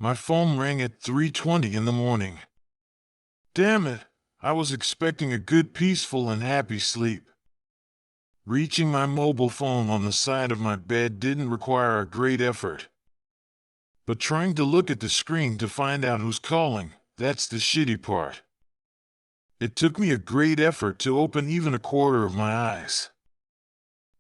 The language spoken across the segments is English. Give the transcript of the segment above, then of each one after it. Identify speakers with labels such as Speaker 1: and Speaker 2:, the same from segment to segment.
Speaker 1: My phone rang at 3:20 in the morning. Damn it, I was expecting a good, peaceful, and happy sleep. Reaching my mobile phone on the side of my bed didn't require a great effort. But trying to look at the screen to find out who's calling, that's the shitty part. It took me a great effort to open even a quarter of my eyes.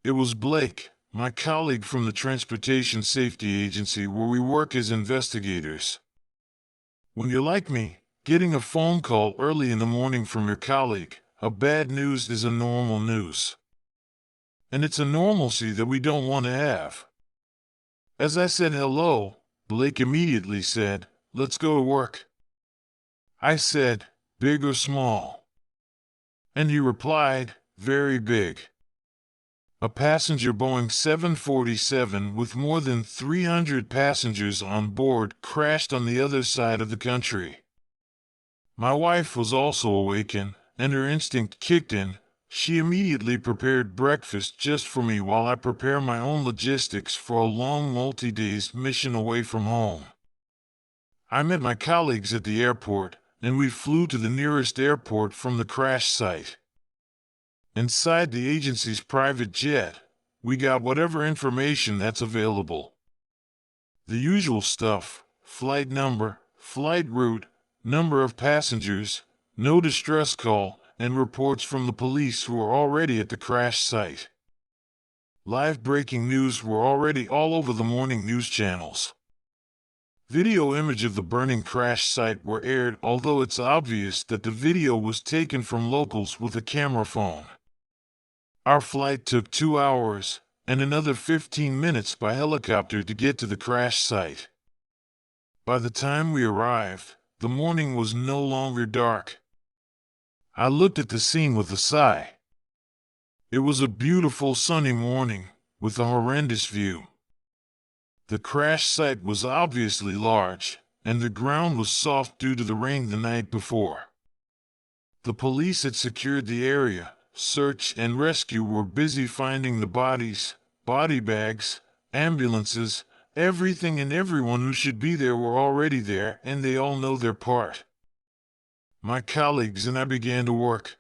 Speaker 1: It was Blake, my colleague from the Transportation Safety Agency where we work as investigators. When you're like me, getting a phone call early in the morning from your colleague, a bad news is a normal news. And it's a normalcy that we don't want to have. As I said hello, Blake immediately said, "Let's go to work." I said, "Big or small?" And he replied, "Very big." A passenger Boeing 747 with more than 300 passengers on board crashed on the other side of the country. My wife was also awakened, and her instinct kicked in. She immediately prepared breakfast just for me while I prepare my own logistics for a long multi-days mission away from home. I met my colleagues at the airport, and we flew to the nearest airport from the crash site. Inside the agency's private jet, we got whatever information that's available. The usual stuff: flight number, flight route, number of passengers, no distress call, and reports from the police who were already at the crash site. Live breaking news were already all over the morning news channels. Video image of the burning crash site were aired, although it's obvious that the video was taken from locals with a camera phone. Our flight took 2 hours, and another 15 minutes by helicopter to get to the crash site. By the time we arrived, the morning was no longer dark. I looked at the scene with a sigh. It was a beautiful sunny morning, with a horrendous view. The crash site was obviously large, and the ground was soft due to the rain the night before. The police had secured the area. Search and rescue were busy finding the bodies, body bags, ambulances, everything and everyone who should be there were already there, and they all know their part. My colleagues and I began to work.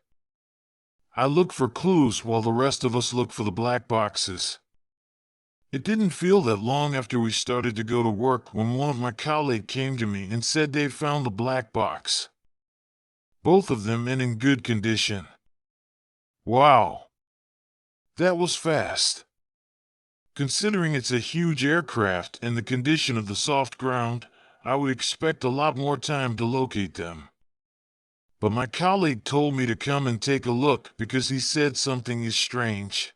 Speaker 1: I looked for clues while the rest of us looked for the black boxes. It didn't feel that long after we started to go to work when one of my colleagues came to me and said they found the black box. Both of them in good condition. Wow! That was fast. Considering it's a huge aircraft and the condition of the soft ground, I would expect a lot more time to locate them. But my colleague told me to come and take a look because he said something is strange.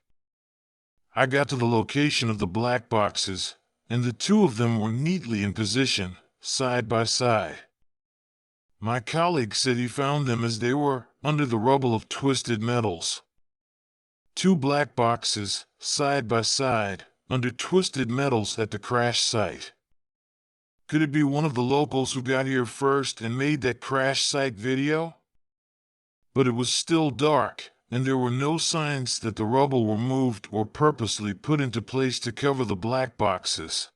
Speaker 1: I got to the location of the black boxes, and the two of them were neatly in position, side by side. My colleague said he found them as they were, under the rubble of twisted metals. Two black boxes, side by side, under twisted metals at the crash site. Could it be one of the locals who got here first and made that crash site video? But it was still dark, and there were no signs that the rubble were moved or purposely put into place to cover the black boxes.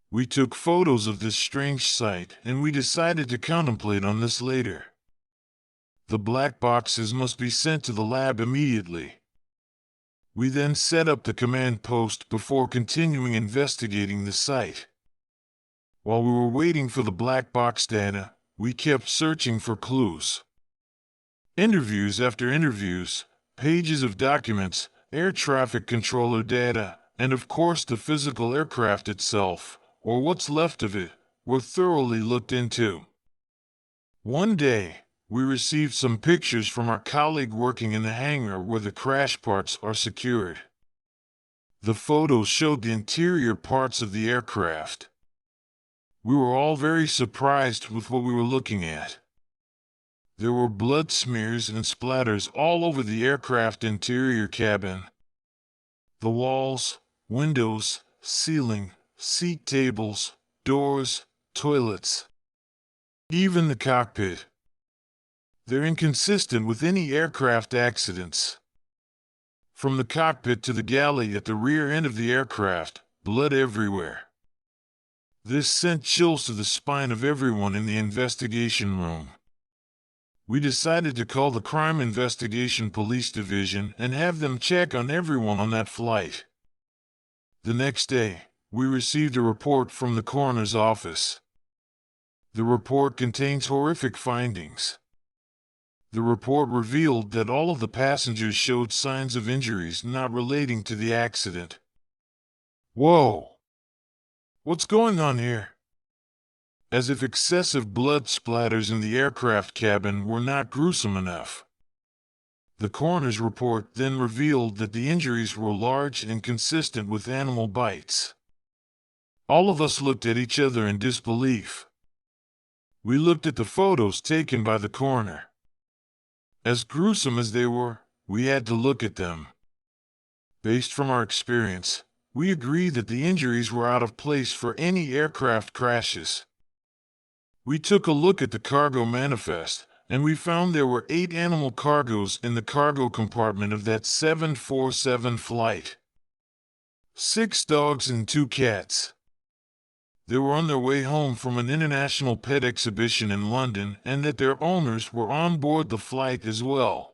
Speaker 1: We took photos of this strange sight, and we decided to contemplate on this later. The black boxes must be sent to the lab immediately. We then set up the command post before continuing investigating the site. While we were waiting for the black box data, we kept searching for clues. Interviews after interviews, pages of documents, air traffic controller data, and of course the physical aircraft itself, or what's left of it, were thoroughly looked into. One day, we received some pictures from our colleague working in the hangar where the crash parts are secured. The photos showed the interior parts of the aircraft. We were all very surprised with what we were looking at. There were blood smears and splatters all over the aircraft interior cabin. The walls, windows, ceiling, seat tables, doors, toilets, even the cockpit. They're inconsistent with any aircraft accidents. From the cockpit to the galley at the rear end of the aircraft, blood everywhere. This sent chills to the spine of everyone in the investigation room. We decided to call the Crime Investigation Police Division and have them check on everyone on that flight. The next day, we received a report from the coroner's office. The report contains horrific findings. The report revealed that all of the passengers showed signs of injuries not relating to the accident. Whoa! What's going on here? As if excessive blood splatters in the aircraft cabin were not gruesome enough. The coroner's report then revealed that the injuries were large and consistent with animal bites. All of us looked at each other in disbelief. We looked at the photos taken by the coroner. As gruesome as they were, we had to look at them. Based from our experience, we agree that the injuries were out of place for any aircraft crashes. We took a look at the cargo manifest, and we found there were 8 animal cargos in the cargo compartment of that 747 flight. 6 dogs and 2 cats. They were on their way home from an international pet exhibition in London, and that their owners were on board the flight as well.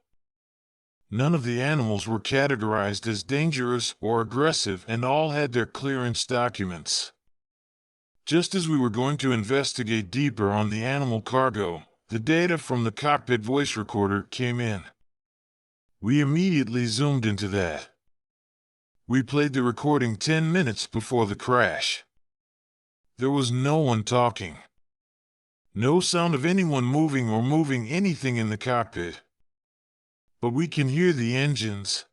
Speaker 1: None of the animals were categorized as dangerous or aggressive, and all had their clearance documents. Just as we were going to investigate deeper on the animal cargo, the data from the cockpit voice recorder came in. We immediately zoomed into that. We played the recording 10 minutes before the crash. There was no one talking. No sound of anyone moving or moving anything in the cockpit. But we can hear the engines.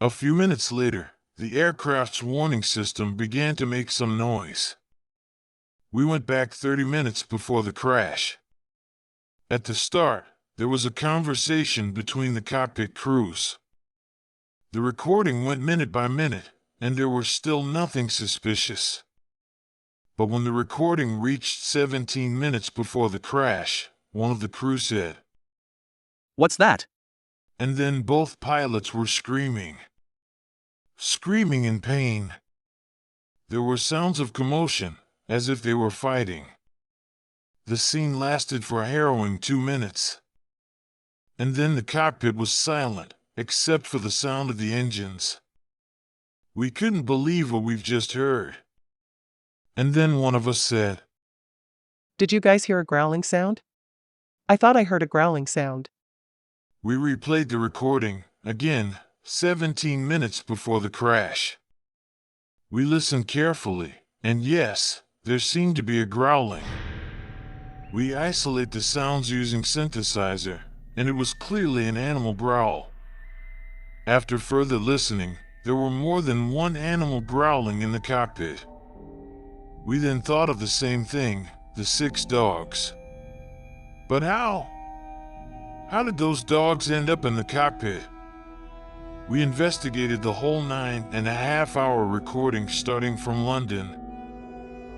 Speaker 1: A few minutes later, the aircraft's warning system began to make some noise. We went back 30 minutes before the crash. At the start, there was a conversation between the cockpit crews. The recording went minute by minute, and there was still nothing suspicious. But when the recording reached 17 minutes before the crash, one of the crew said,
Speaker 2: "What's that?"
Speaker 1: And then both pilots were screaming. Screaming in pain. There were sounds of commotion, as if they were fighting. The scene lasted for a harrowing 2 minutes. And then the cockpit was silent, except for the sound of the engines. We couldn't believe what we've just heard. And then one of us said,
Speaker 3: "Did you guys hear a growling sound? I thought I heard a growling sound."
Speaker 1: We replayed the recording, again, 17 minutes before the crash. We listened carefully, and yes, there seemed to be a growling. We isolate the sounds using synthesizer, and it was clearly an animal growl. After further listening, there were more than one animal growling in the cockpit. We then thought of the same thing, the 6 dogs. But how? How did those dogs end up in the cockpit? We investigated the whole 9.5-hour recording starting from London.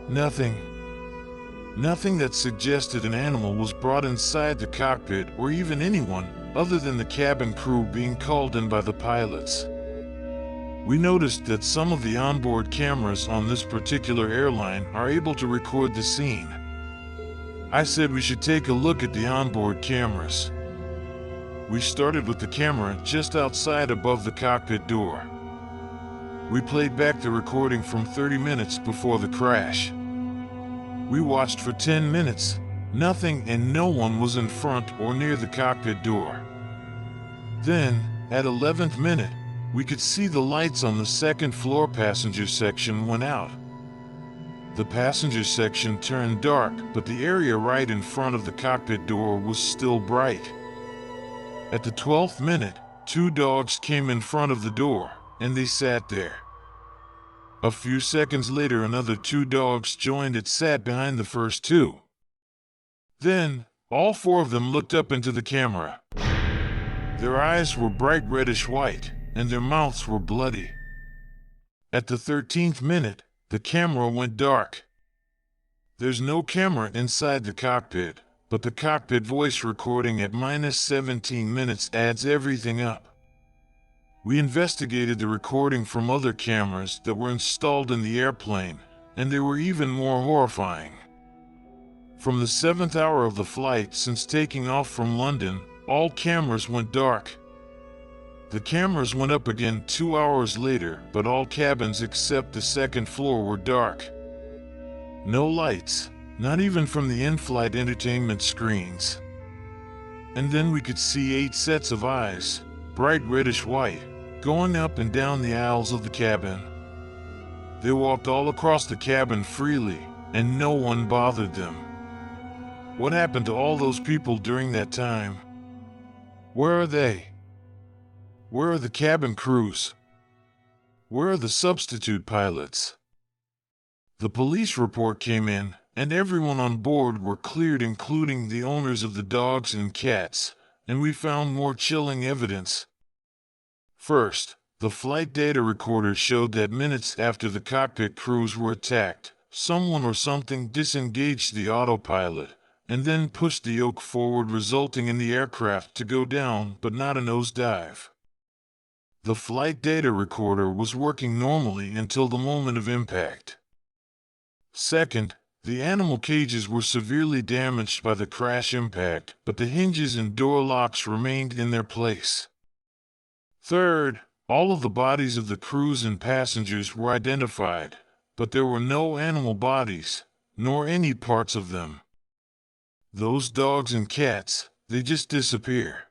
Speaker 1: Nothing. Nothing that suggested an animal was brought inside the cockpit or even anyone other than the cabin crew being called in by the pilots. We noticed that some of the onboard cameras on this particular airline are able to record the scene. I said we should take a look at the onboard cameras. We started with the camera just outside above the cockpit door. We played back the recording from 30 minutes before the crash. We watched for 10 minutes, nothing and no one was in front or near the cockpit door. Then, at 11th minute, we could see the lights on the second floor passenger section went out. The passenger section turned dark, but the area right in front of the cockpit door was still bright. At the 12th minute, 2 dogs came in front of the door, and they sat there. A few seconds later, another 2 dogs joined and sat behind the first 2. Then, all 4 of them looked up into the camera. Their eyes were bright reddish white, and their mouths were bloody. At the 13th minute, the camera went dark. There's no camera inside the cockpit, but the cockpit voice recording at -17 minutes adds everything up. We investigated the recording from other cameras that were installed in the airplane, and they were even more horrifying. From the 7th hour of the flight since taking off from London, all cameras went dark. The cameras went up again 2 hours later, but all cabins except the second floor were dark. No lights, not even from the in-flight entertainment screens. And then we could see 8 sets of eyes, bright reddish white, going up and down the aisles of the cabin. They walked all across the cabin freely, and no one bothered them. What happened to all those people during that time? Where are they? Where are the cabin crews? Where are the substitute pilots? The police report came in, and everyone on board were cleared, including the owners of the dogs and cats, and we found more chilling evidence. First, the flight data recorder showed that minutes after the cockpit crews were attacked, someone or something disengaged the autopilot, and then pushed the yoke forward, resulting in the aircraft to go down, but not a nosedive. The flight data recorder was working normally until the moment of impact. Second, the animal cages were severely damaged by the crash impact, but the hinges and door locks remained in their place. Third, all of the bodies of the crews and passengers were identified, but there were no animal bodies, nor any parts of them. Those dogs and cats, they just disappear.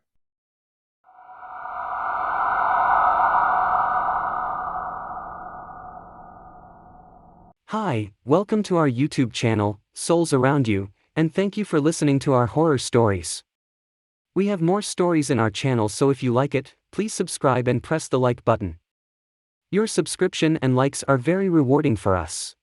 Speaker 4: Hi, welcome to our YouTube channel, Souls Around You, and thank you for listening to our horror stories. We have more stories in our channel, so if you like it, please subscribe and press the like button. Your subscription and likes are very rewarding for us.